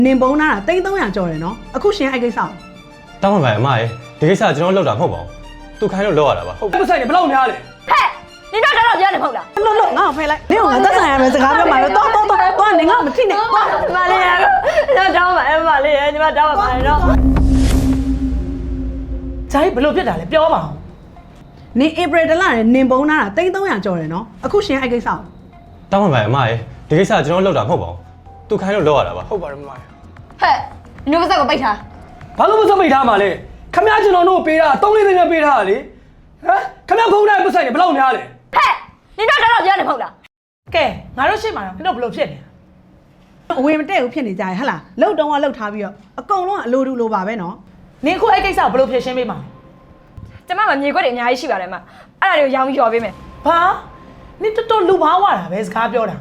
နင်ပုံးနာတာ300ကျော်တယ်နော်အခုရှင်အဲ့ကိစ္စတောင်းမှပါအမရေဒီကိစ္စကျွန်တော်လောက်တာမဟုတ်ပါဘူးသူခိုင်းလို့လောက်ရတာပါဟုတ် 不是你不老娘嘞？ဟဲ့နင်တို့တော့ပြောနေမဟုတ်လား လို့ငါ့ကိုဖိလိုက်နင်ကငါသက်ဆိုင်ရမယ်စကားပြောမှာလို့တော့နင်ကမထိနဲ့တော့ မလေးရတော့တောင်းပါမလေးရညီမတောင်းပါတော့ ဇာတ်ဘလို့ဖြစ်တာလဲပြောပါဦး နင်ဧပြီတလနဲ့နင်ပုံးနာတာ300ကျော်တယ်နော်အခုရှင်အဲ့ကိစ္စ တောင်းမှပါအမရေဒီကိစ္စကျွန်တော်လောက်တာမဟုတ်ပါဘူးသူခိုင်းလို့လောက်ရတာပါဟုတ်ပါတယ်မမ ဟဲ့နင်တို့ပါစက်ကိုပိတ်ထား ဘာလို့မစမိတ်ထားမှာလဲခမ ्या ကျွန်တော်တို့ပေးတာ3-4သိန်းနဲ့ပေးထားတာလေဟမ်ခမ ्या ဖုန်းတိုင်းပတ်ဆိုင်နေဘလောက်များလဲ ဟဲ့နင်တို့တော့ပြောနေမဟုတ်လား ကဲငါတို့ရှင်းမှာတော့နင်တို့ဘလို့ဖြစ်နေ အဝေမတည့်ဘူးဖြစ်နေကြရဟဟလားလှုပ်တုံးကလှုပ်ထားပြီးတော့အကုန်လုံးကအလိုတူလိုပါပဲနော် နင်ခုအဲ့ကိစ္စကိုဘလို့ဖြေရှင်းပေးမှာ ကျမကမြေခွက်တွေအများကြီးရှိပါတယ်မအဲ့ဒါတွေကိုရောင်းရော်ပေးမယ် ဘာနင်တော်တော်လူဘာဝတာပဲစကားပြောတာ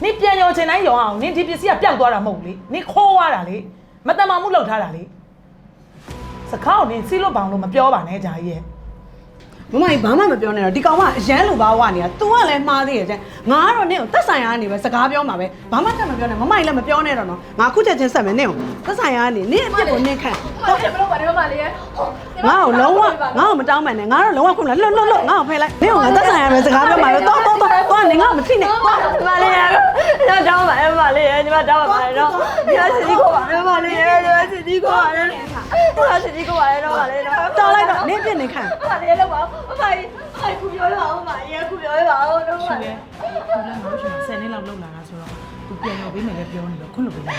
နင်ပြန်ရောချင်တိုင်းရောအောင်နင်ဒီပစ္စည်းကပျောက်သွားတာမဟုတ်လေနင်ခိုးသွားတာလေမတမာမှုလောက်ထားတာလေစကားကိုနင်စီလို့ဘောင်လို့မပြောပါနဲ့ဂျာကြီးရဲ့ မမကြီးဘာမှမပြောနဲ့တော့ဒီကောင်ကအရန်လိုပါဝနေတာ तू ကလည်းမှားသေးရဲ့ကျန်ငါကတော့နင့်ကိုသက်ဆိုင်ရကနေပဲစကားပြောမှာပဲဘာမှတက်မပြောနဲ့မမကြီးလည်းမပြောနဲ့တော့နော်ငါခုချက်ချင်းဆက်မယ်နင့်ကိုသက်ဆိုင်ရကနေနင့်အပြစ်ကိုနင့်ခန့် ဟုတ်တယ်ဘလို့ပါတယ်မလေးရ ငါ့ကိုလုံးဝငါ့ကိုမတောင်းမှန်နဲ့ငါတော့လုံးဝခုနလှုပ်ငါ့ကိုဖိလိုက်နင့်ကိုငါသက်ဆိုင်ရမယ်စကားပြောမှာပဲတော့နင်ငါမထိနဲ့မလေးရတော့တောင်းပါမလေးရညီမတောင်းပါတော့ညီမစီကိုပါမလေးရညီမစီကိုပါလေညီမစီကိုပါလေတော့ပါလေတော့ တောင်းလိုက်တော့နင့်အပြစ်နင့်ခန့် မလေးလောက်ပါမမကြီးခုပြောရအောင်မကြီးခုပြောရအောင်တော့ပါလေ သူလည်းငါတို့ရှင်10နှစ်လောက်လောက်လာတာဆိုတော့သူပြန်ရောပေးမယ်လည်းပြောနေတော့ခွင့်လို့ပေးတယ်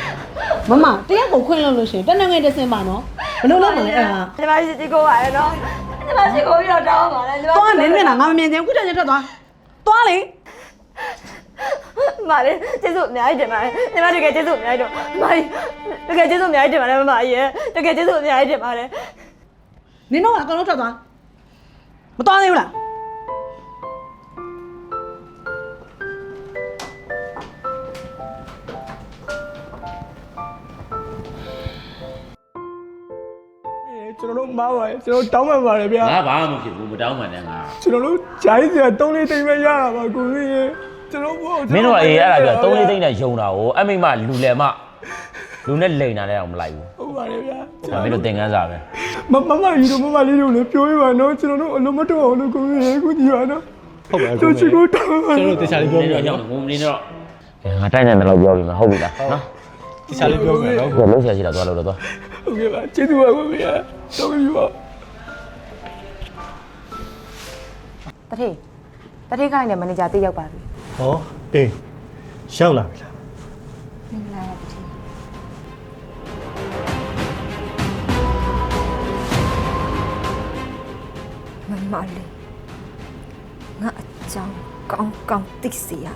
မမတရက်ကိုခွင့်လို့လို့ရှိရင်တနင်္ဂနွေတစ်စင်ပါနော်ဘယ်လိုလုပ်မလဲအဲ့ဒါ ညီမစီကိုပါလေနော်ညီမစီကိုပြီးတော့တောင်းပါလေညီမ သွားနင်းနေတာငါမမြင်ချင်ခုချက်ချင်းထွက်သွားလေ မလေးကျေးဇူးအများကြီးတင်ပါတယ်ညီမတကယ်ကျေးဇူးအများကြီးတော့မကြီးတကယ်ကျေးဇူးအများကြီးတင်ပါတယ်မမကြီးတကယ်ကျေးဇူးအများကြီးတင်ပါတယ် နင်တော့အကောင်လုံးထွက်သွားမသွားသေးဘူးလား ကျွန်တော်တို့မားပါတယ်ကျွန်တော်တောင်းပန်ပါတယ်ဗျာ ငါဘာမှမဖြစ်ဘူးမတောင်းမှန်နဲ့ငါ ကျွန်တော်တို့ဂျိုင်းစရာ3-4သိန်းပဲရတာပါကိုကြီးရေကျွန်တော်ဘော မင်းတို့အေးအဲ့ဒါပြော3-4သိန်းနဲ့ယုံတာကိုအမိမလူလဲမလူနဲ့လိန်တာလည်းအောင်မလိုက်ဘူး ဟုတ်ပါတယ်ဗျာ ဒါမင်းတို့သင်ခန်းစာပဲ မကြီးတို့မလေးတို့လည်းပြောရပါတော့ကျွန်တော်တို့အလုံးမတော်အောင်လို့ကိုကြီးရေကိုကြီးပါနော် ဟုတ်ပါဘူး ကျွန်တော်တို့တောင်းပါ ကျွန်တော်တို့တခြားလေးပြော မင်း ပြ တို့ မယ် ရောက်ငုံမင်းတို့ငါတိုက်နိုင်တယ်လို့ပြောပြီးမှဟုတ်ပြီလားနော် တခြားလေးပြောမယ်နော် ကိုလုံးဆရာရှိတာသွားလို့တော့သွား ဟုတ်ကဲ့ပါကျေးဇူးပါကိုကြီးရေတော်ပြီပါ တထေးခိုင်းတဲ့မန်နေဂျာတေးရောက်ပါပြီ ဟောအေးရောက်လာပြီလား မင်္ဂလာပါတထေးမမလေးငါအကြောင်းကောင်းသိစေရ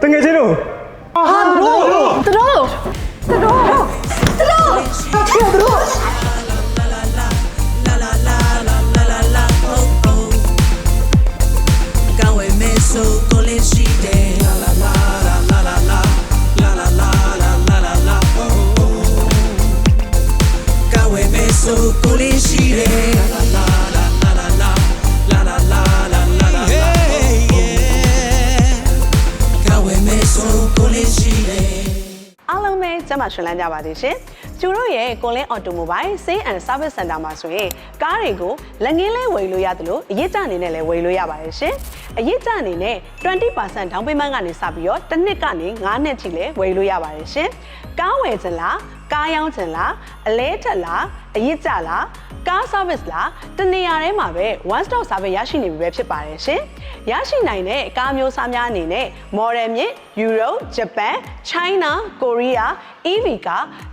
တကယ်ချင်းတို့ အားလုံးပဲကျမရှင်လန်းကြပါသေးရှင်ကျူတို့ရဲ့ကွန်လင်းအော်တိုမိုဘိုင်း Sale and Service Center မှာဆိုရင်ကားတွေကိုလက်ငင်းလဲဝယ်လို့ရတယ်လို့အရေးကြအနေနဲ့လည်းဝယ်လို့ရပါတယ်ရှင်အရေးကြအနေနဲ့ 20% down payment ကနေစပြီးတော့တစ်နှစ်ကနေ9နှစ်ထိလည်းဝယ်လို့ရပါတယ်ရှင်ကားဝယ်ချင်လားကားရောင်းချင်လားအလဲထက်လားအရေးကြလားကား service လားတနေရာထဲမှာပဲ one stop service ရရှိနေပြီပဲဖြစ်ပါတယ်ရှင်ရရှိနိုင်တဲ့ကားမျိုးစားများအနေနဲ့ model မြင့် Europe, Japan, China, Korea, EV က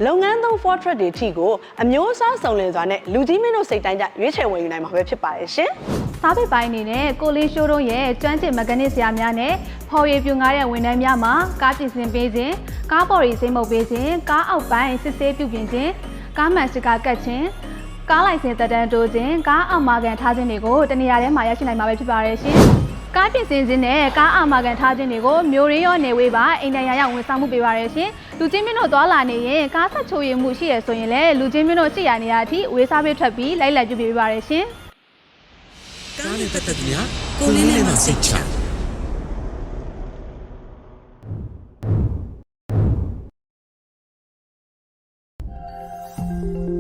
လုပ်ငန်းသုံး Ford truck တွေအထိကိုအမျိုးအစားစုံလင်စွာနဲ့လူကြီးမင်းတို့စိတ်တိုင်းကြရွေးချယ်ဝယ်ယူနိုင်မှာပဲဖြစ်ပါတယ်ရှင် စားပစ်ပိုင်းအနေနဲ့ကိုလေးရှိုးတို့ရဲ့ကျွမ်းကျင်မက်ကာနစ်ဆရာများနဲ့ဖော်ရည်ပြူငားတဲ့ဝန်ထမ်းများမှာကားပြင်ဆင်ပေးခြင်းကားပေါ်ရီစိမ့်မုတ်ပေးခြင်းကားအောက်ပိုင်းစစ်ဆေးပြုပြင်ခြင်းကားမှန်စကားကတ်ခြင်းကားလိုင်စင်သက်တမ်းတိုးခြင်းကားအောက်မာကန်ထားခြင်းတွေကိုတနေရာထဲမှာရရှိနိုင်မှာပဲဖြစ်ပါတယ်ရှင်ကားပြင်ဆင်ခြင်းနဲ့ကားအောက်မာကန်ထားခြင်းတွေကိုမျိုးရင်းရောနေဝေးပါအိမ်တန်ရရောက်ဝန်ဆောင်မှုပေးပါရရှင်လူချင်းမင်းတို့သွားလာနေရင်ကားဆက်ချိုးရမှုရှိရဆိုရင်လည်းလူချင်းမင်းတို့ရှိရနေရအထိဝေးစားပေးထွက်ပြီးလိုက်လိုက်ပြုပေးပါရရှင် ကားနဲ့ပတ်သက်သူများကိုလေးလေးမှစိတ်ချ ။